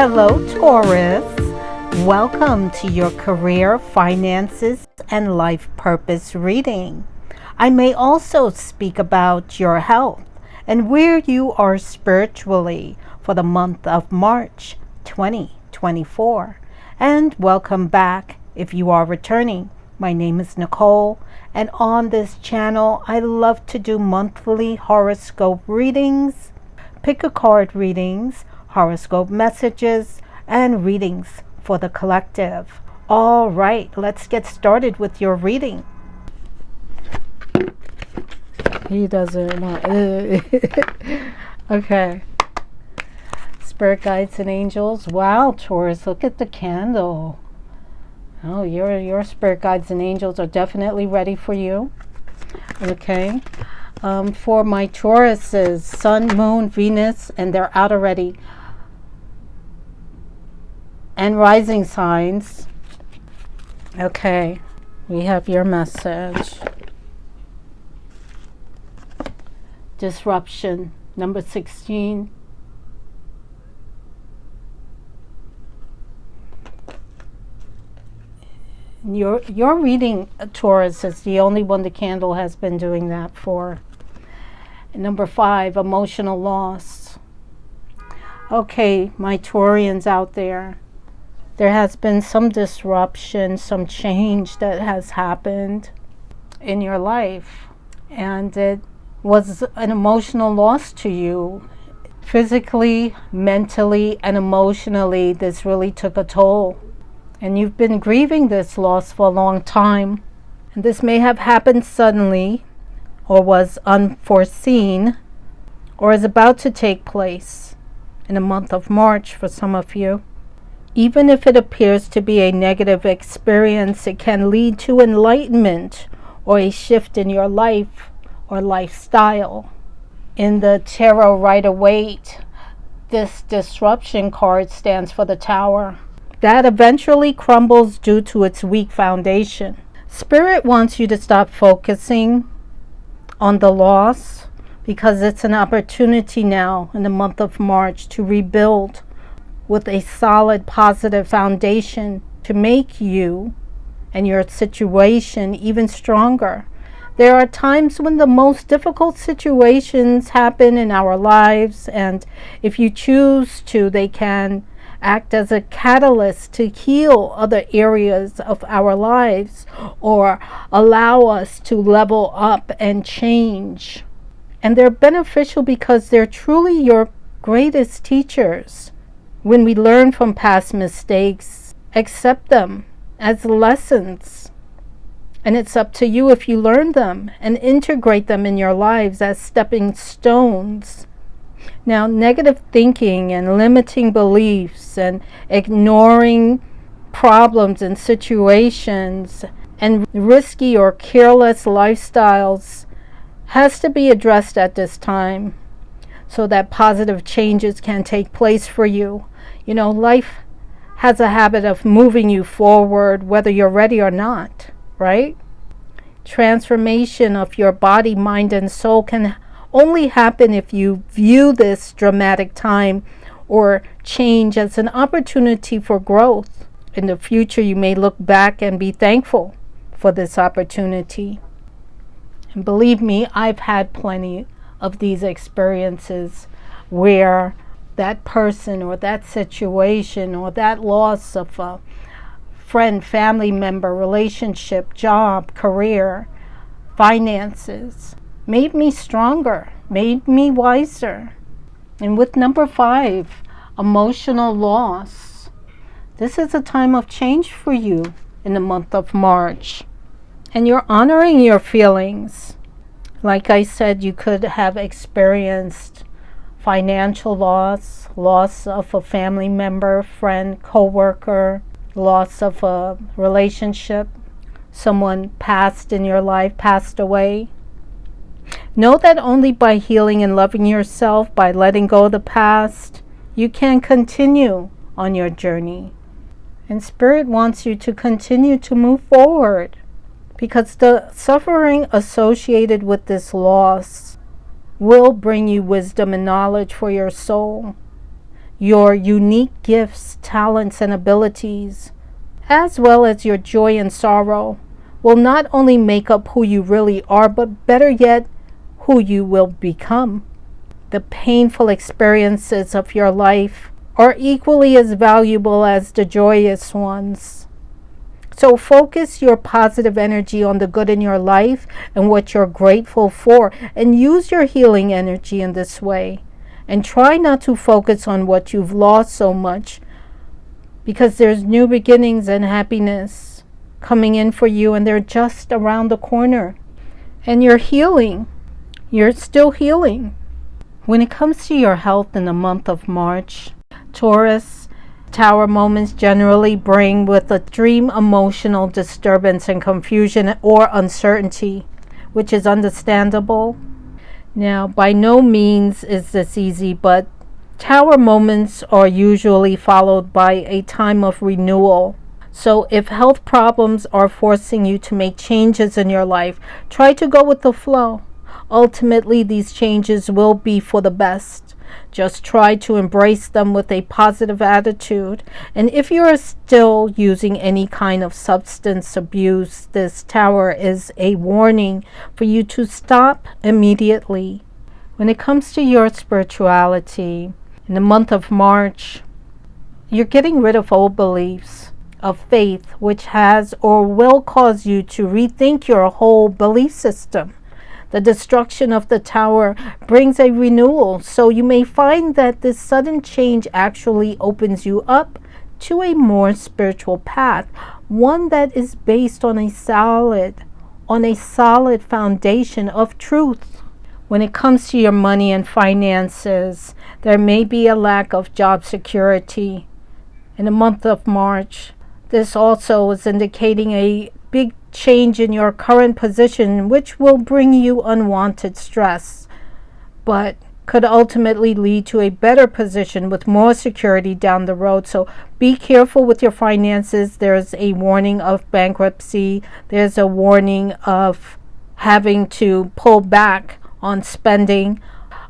Hello, Taurus. Welcome to your career, finances, and life purpose reading. I may also speak about your health and where you are spiritually for the month of March 2024. And welcome back if you are returning. My name is Nicole, and on this channel, I love to do monthly horoscope readings, pick a card readings, horoscope messages, and readings for the collective. All right, let's get started with your reading. He doesn't want Okay. Spirit guides and angels. Wow, Taurus, look at the candle. Oh, your spirit guides and angels are definitely ready for you. Okay. For my Tauruses, Sun, Moon, Venus, and they're out already. And rising signs. Okay, we have your message. Disruption, number 16. Your reading, Taurus, is the only one the candle has been doing that for. Number 5, emotional loss. Okay, my Taurians out there. There has been some disruption, some change that has happened in your life. And it was an emotional loss to you. Physically, mentally, and emotionally, this really took a toll. And you've been grieving this loss for a long time. And this may have happened suddenly, or was unforeseen, or is about to take place in the month of March for some of you. Even if it appears to be a negative experience, it can lead to enlightenment or a shift in your life or lifestyle. In the Tarot Rider-Waite, this disruption card stands for the Tower. That eventually crumbles due to its weak foundation. Spirit wants you to stop focusing on the loss because it's an opportunity now in the month of March to rebuild with a solid, positive foundation to make you and your situation even stronger. There are times when the most difficult situations happen in our lives, and if you choose to, they can act as a catalyst to heal other areas of our lives or allow us to level up and change. And they're beneficial because they're truly your greatest teachers. When we learn from past mistakes, accept them as lessons. And it's up to you if you learn them and integrate them in your lives as stepping stones. Now, negative thinking and limiting beliefs and ignoring problems and situations and risky or careless lifestyles has to be addressed at this time so that positive changes can take place for you. You know, life has a habit of moving you forward whether you're ready or not, right? Transformation of your body, mind, and soul can only happen if you view this dramatic time or change as an opportunity for growth. In the future, you may look back and be thankful for this opportunity. And believe me, I've had plenty of these experiences where that person or that situation or that loss of a friend, family member, relationship, job, career, finances made me stronger, made me wiser. And with number 5, emotional loss, this is a time of change for you in the month of March. And you're honoring your feelings. Like I said, you could have experienced financial loss, loss of a family member, friend, co-worker, loss of a relationship, someone passed in your life, passed away. Know that only by healing and loving yourself, by letting go of the past, you can continue on your journey. And Spirit wants you to continue to move forward because the suffering associated with this loss will bring you wisdom and knowledge for your soul. your unique gifts, talents, and abilities, as well as your joy and sorrow, will not only make up who you really are, but better yet, who you will become. The painful experiences of your life are equally as valuable as the joyous ones. So focus your positive energy on the good in your life and what you're grateful for, and use your healing energy in this way. And try not to focus on what you've lost so much, because there's new beginnings and happiness coming in for you, and they're just around the corner. And you're healing. You're still healing. When it comes to your health in the month of March, Taurus, Tower moments generally bring with extreme emotional disturbance and confusion or uncertainty, which is understandable. Now, by no means is this easy, but Tower moments are usually followed by a time of renewal. So if health problems are forcing you to make changes in your life, try to go with the flow. Ultimately, these changes will be for the best. Just try to embrace them with a positive attitude. And if you are still using any kind of substance abuse, this tower is a warning for you to stop immediately. When it comes to your spirituality, in the month of March, you're getting rid of old beliefs of faith, which has or will cause you to rethink your whole belief system. The destruction of the tower brings a renewal, so you may find that this sudden change actually opens you up to a more spiritual path, one that is based on a solid foundation of truth. When it comes to your money and finances, there may be a lack of job security in the month of March. This also is indicating a big change in your current position, which will bring you unwanted stress, but could ultimately lead to a better position with more security down the road. So be careful with your finances. There's a warning of bankruptcy. There's a warning of having to pull back on spending.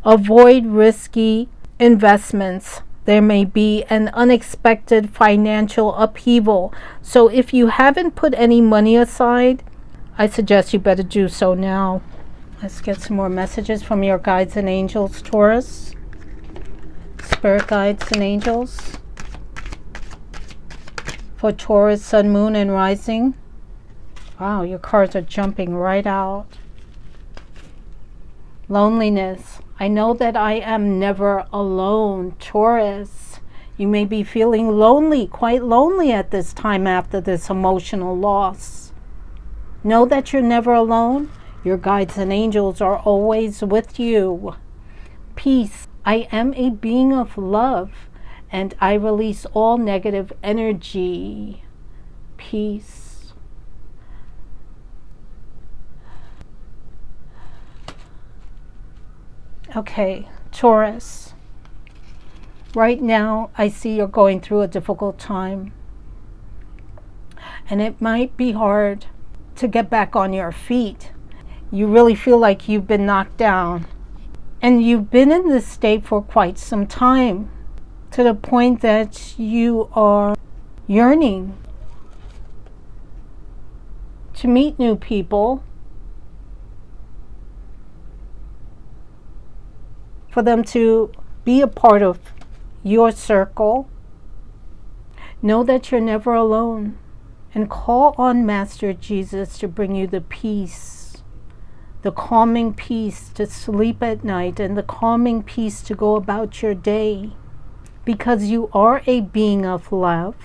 Avoid risky investments. There may be an unexpected financial upheaval. So if you haven't put any money aside, I suggest you better do so now. Let's get some more messages from your guides and angels, Taurus. Spirit guides and angels. For Taurus, Sun, Moon, and Rising. Wow, your cards are jumping right out. Loneliness. I know that I am never alone, Taurus. You may be feeling lonely, quite lonely at this time after this emotional loss. Know that you're never alone. Your guides and angels are always with you. Peace. I am a being of love, and I release all negative energy. Peace. Okay, Taurus. Right now, I see you're going through a difficult time. And it might be hard to get back on your feet. You really feel like you've been knocked down. And you've been in this state for quite some time, to the point that you are yearning to meet new people, for them to be a part of your circle. Know that you're never alone, and call on Master Jesus to bring you the peace, the calming peace to sleep at night, and the calming peace to go about your day, because you are a being of love.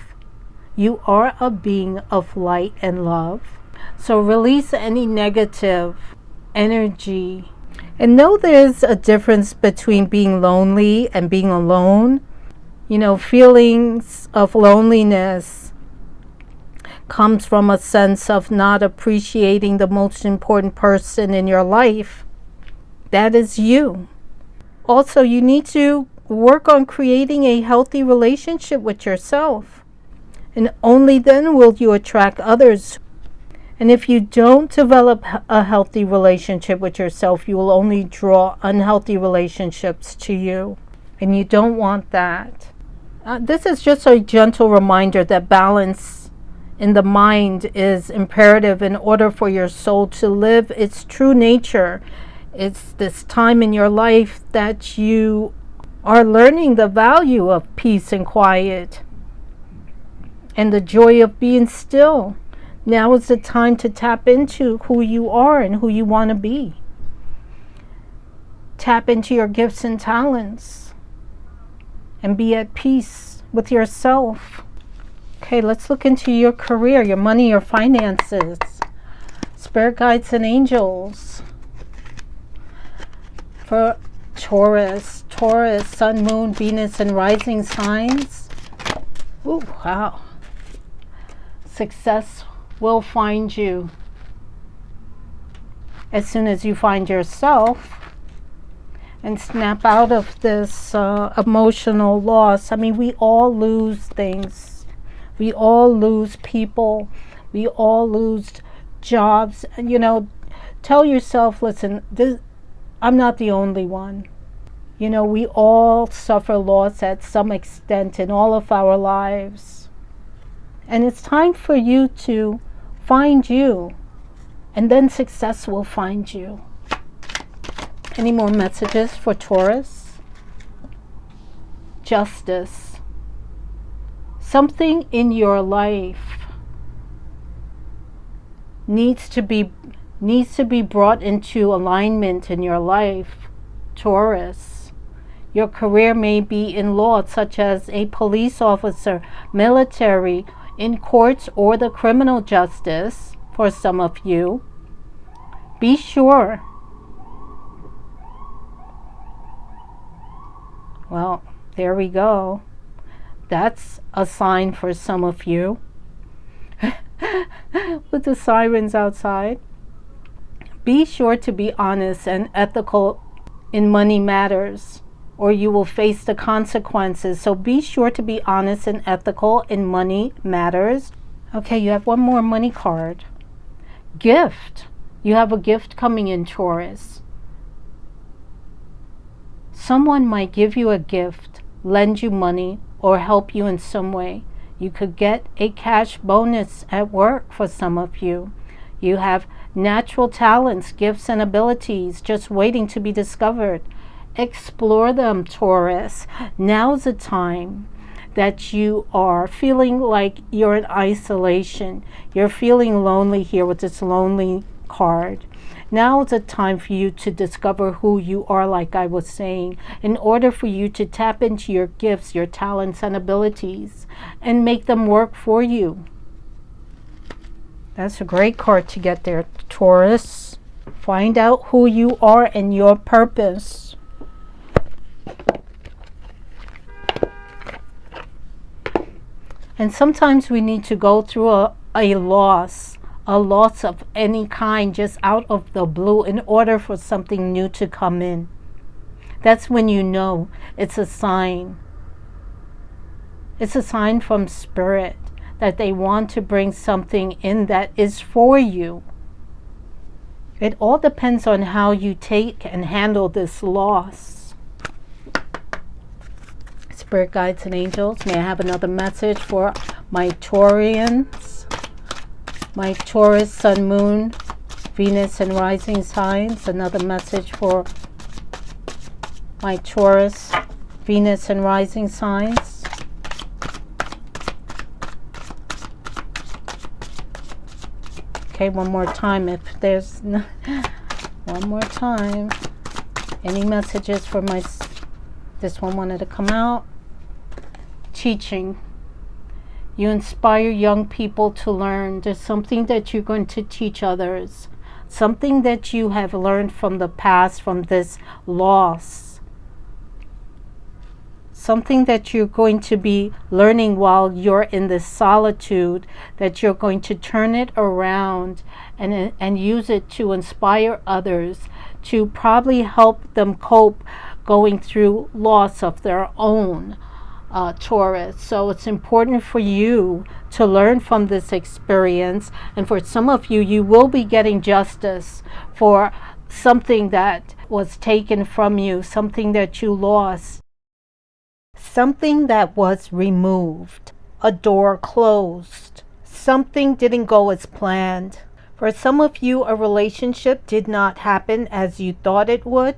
You are a being of light and love. So release any negative energy. And know there's a difference between being lonely and being alone. You know, feelings of loneliness comes from a sense of not appreciating the most important person in your life. That is you. Also, you need to work on creating a healthy relationship with yourself. And only then will you attract others. And if you don't develop a healthy relationship with yourself, you will only draw unhealthy relationships to you. And you don't want that. This is just a gentle reminder that balance in the mind is imperative in order for your soul to live its true nature. It's this time in your life that you are learning the value of peace and quiet and the joy of being still. Now is the time to tap into who you are and who you want to be. Tap into your gifts and talents and be at peace with yourself. Okay, let's look into your career, your money, your finances. Spirit guides and angels. For Taurus, Sun, Moon, Venus, and rising signs. Ooh, wow. Success will find you as soon as you find yourself and snap out of this emotional loss. I mean, we all lose things. We all lose people. We all lose jobs. You know, tell yourself, listen, I'm not the only one. You know, we all suffer loss at some extent in all of our lives. And it's time for you to find you, and then success will find you. Any more messages for Taurus? Justice. Something in your life needs to be brought into alignment in your life, Taurus. Your career may be in law, such as a police officer, military, in courts, or the criminal justice for some of you. Be sure. Well, there we go. That's a sign for some of you. With the sirens outside. Be sure to be honest and ethical in money matters, or you will face the consequences. So be sure to be honest and ethical in money matters. Okay, you have one more money card. Gift. You have a gift coming in, Taurus. Someone might give you a gift, lend you money, or help you in some way. You could get a cash bonus at work for some of you. You have natural talents, gifts, and abilities just waiting to be discovered. Explore them, Taurus. Now's the time that you are feeling like you're in isolation. You're feeling lonely here with this lonely card. Now is a time for you to discover who you are, like I was saying, in order for you to tap into your gifts, your talents, and abilities, and make them work for you. That's a great card to get there, Taurus. Find out who you are and your purpose. And sometimes we need to go through a loss of any kind, just out of the blue, in order for something new to come in. That's when you know it's a sign. It's a sign from Spirit that they want to bring something in that is for you. It all depends on how you take and handle this loss. Spirit guides and angels, may I have another message for my Taurians? My Taurus, Sun, Moon, Venus, and rising signs. Another message for my Taurus, Venus, and rising signs. Okay, one more time. If there's one more time. Any messages for my... This one wanted to come out. Teaching. You inspire young people to learn. There's something that you're going to teach others. Something that you have learned from the past, from this loss. Something that you're going to be learning while you're in this solitude, that you're going to turn it around and use it to inspire others, to probably help them cope going through loss of their own. Taurus. So it's important for you to learn from this experience, and for some of you, you will be getting justice for something that was taken from you, something that you lost, Something that was removed. A door closed. Something didn't go as planned. For some of you, a relationship did not happen as you thought it would.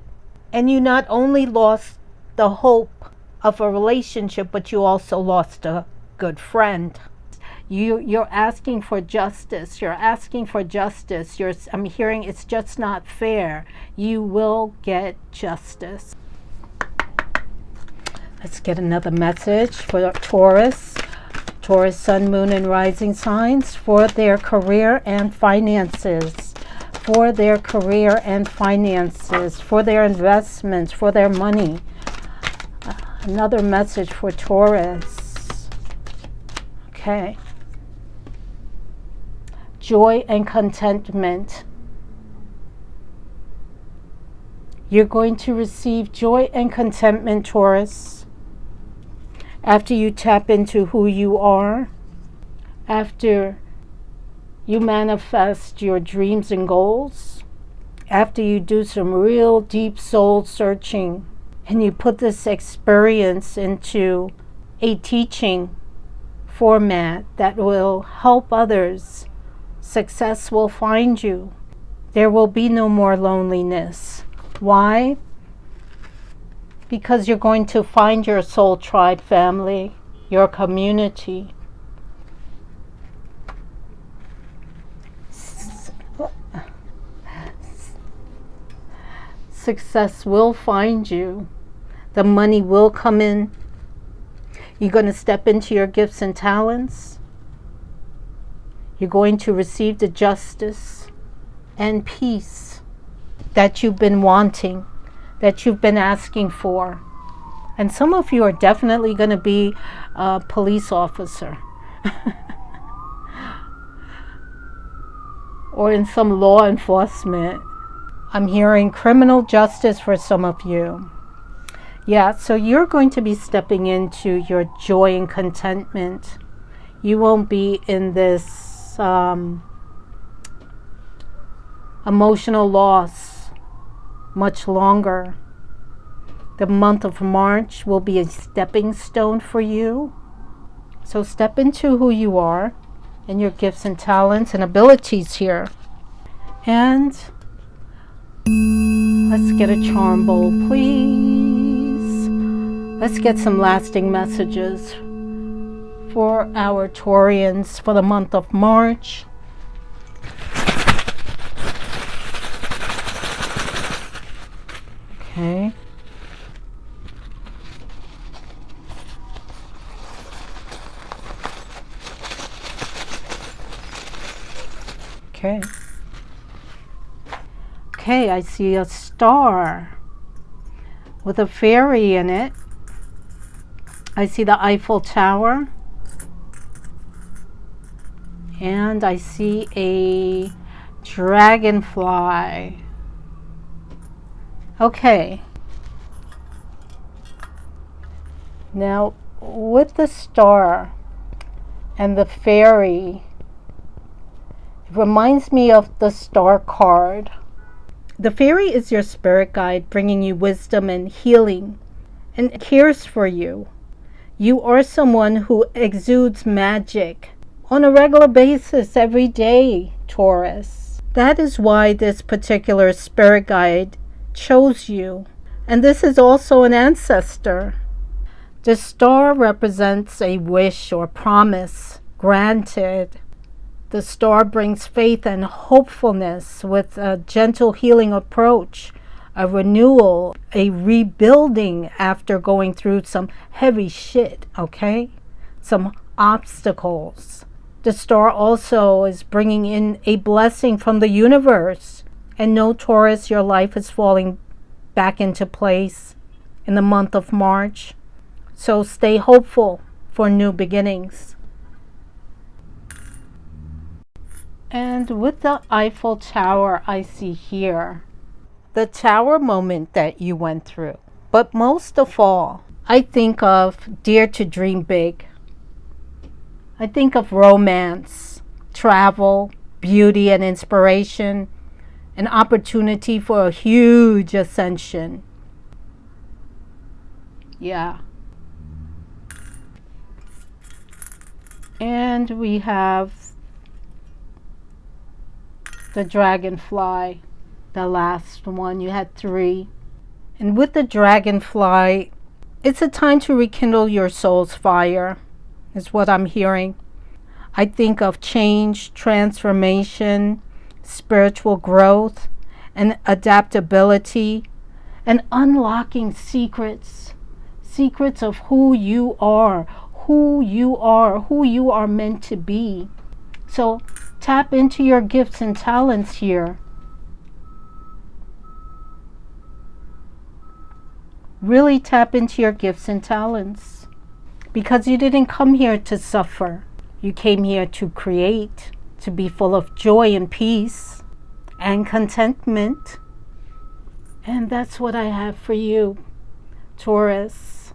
And you not only lost the hope of a relationship, but you also lost a good friend. You're asking for justice. You're asking for justice. I'm hearing it's just not fair. You will get justice. Let's get another message for Taurus. Taurus, Sun, Moon, and Rising signs for their career and finances. For their career and finances. For their investments. For their money. Another message for Taurus. Okay. Joy and contentment. You're going to receive joy and contentment, Taurus. After you tap into who you are, after you manifest your dreams and goals, after you do some real deep soul searching, and you put this experience into a teaching format that will help others, success will find you. There will be no more loneliness. Why? Because you're going to find your soul tribe family, your community. Success will find you. The money will come in. You're going to step into your gifts and talents. You're going to receive the justice and peace that you've been wanting, that you've been asking for. And some of you are definitely going to be a police officer or in some law enforcement. I'm hearing criminal justice for some of you. Yeah, so you're going to be stepping into your joy and contentment. You won't be in this emotional loss much longer. The month of March will be a stepping stone for you. So step into who you are and your gifts and talents and abilities here. And let's get a charm bowl, please. Let's get some lasting messages for our Taurians for the month of March. Okay. Okay. Okay, I see a star with a fairy in it. I see the Eiffel Tower. And I see a dragonfly. Okay. Now, with the star and the fairy, it reminds me of the star card. The fairy is your spirit guide, bringing you wisdom and healing and cares for you. You are someone who exudes magic on a regular basis every day, Taurus. That is why this particular spirit guide chose you. And this is also an ancestor. The star represents a wish or promise granted. The star brings faith and hopefulness with a gentle healing approach, a renewal, a rebuilding after going through some heavy shit, okay? Some obstacles. The star also is bringing in a blessing from the universe. And no, Taurus, your life is falling back into place in the month of March. So stay hopeful for new beginnings. And with the Eiffel Tower, I see here the tower moment that you went through. But most of all, I think of dare to dream big. I think of romance, travel, beauty and inspiration, an opportunity for a huge ascension. Yeah. And we have the dragonfly, the last one. You had 3. And with the dragonfly, it's a time to rekindle your soul's fire, is what I'm hearing. I think of change, transformation, spiritual growth, and adaptability, and unlocking secrets of who you are meant to be. So tap into your gifts and talents here. Really tap into your gifts and talents, because you didn't come here to suffer. You came here to create, to be full of joy and peace and contentment. And that's what I have for you, Taurus.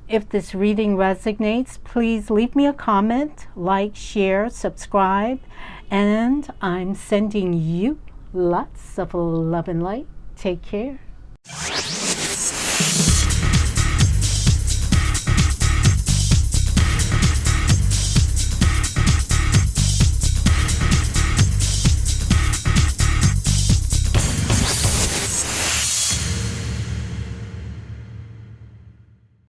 If this reading resonates, please leave me a comment, like, share, subscribe, and I'm sending you lots of love and light. Take care.